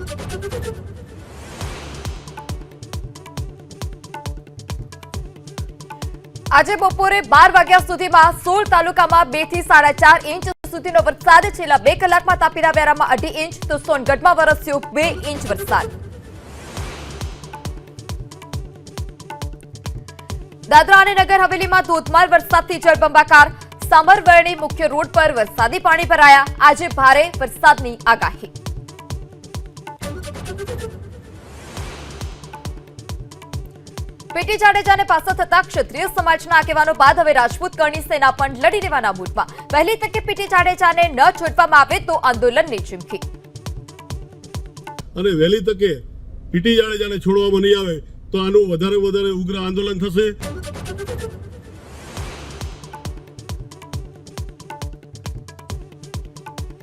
આજે બપોરે 12 વાગ્યા સુધીમાં 16 તાલુકામાં 2 થી 4.5 ઇંચ સુધીનો વરસાદ છેલ્લા 2 કલાકમાં તાપીના વેરામાં 2.5 ઇંચ તો સોનગઢમાં વરસ્યો 2 ઇંચ વરસાદ। દાદરા અને નગર હવેલીમાં ધોધમાર વરસાદથી જળબંબાકાર। સામરવરણી મુખ્ય રોડ પર વરસાદી પાણી ભરાયા। આજે ભારે વરસાદની આગાહી। પીટી જાડેજાને પાછો થતા ક્ષત્રિય સમાજના આગેવાનો બાદ હવે રાજપૂત કરણી સેના પણ લડી લેવાના મૂડમાં। વહેલી તકે પીટી જાડેજાને ન છોડવામાં આવે તો આંદોલનની ચીમકી। અને વહેલી તકે પીટી જાડેજાને છોડવામાં નહીં આવે તો આનું વધારે ઉગ્ર આંદોલન થશે।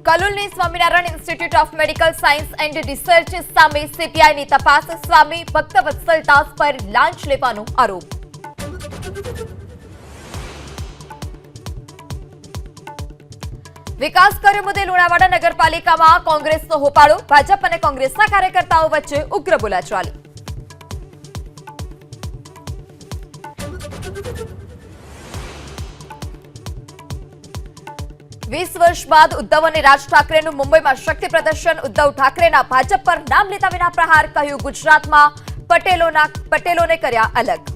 કલોલની Swaminarayan institute of medical science and research સામે સીપીઆઈની તપાસ। સ્વામી ભક્તવત્સલ દાસ પર લાંચ લેવાનો આરોપ। વિકાસ કાર્ય મુદ્દે લુણાવાડા નગરપાલિકામાં કોંગ્રેસનો હોબાળો। ભાજપ અને કોંગ્રેસના કાર્યકર્તાઓ વચ્ચે ઉગ્ર બોલાચાલી। 20 વર્ષ બાદ ઉદ્ધવ અને રાજ ઠાકરેનું મુંબઈમાં શક્તિ પ્રદર્શન। ઉદ્ધવ ઠાકરેના ભાજપ પર નામ લેતા વિના પ્રહાર। કહ્યું ગુજરાતમાં પટેલોને કર્યા અલગ।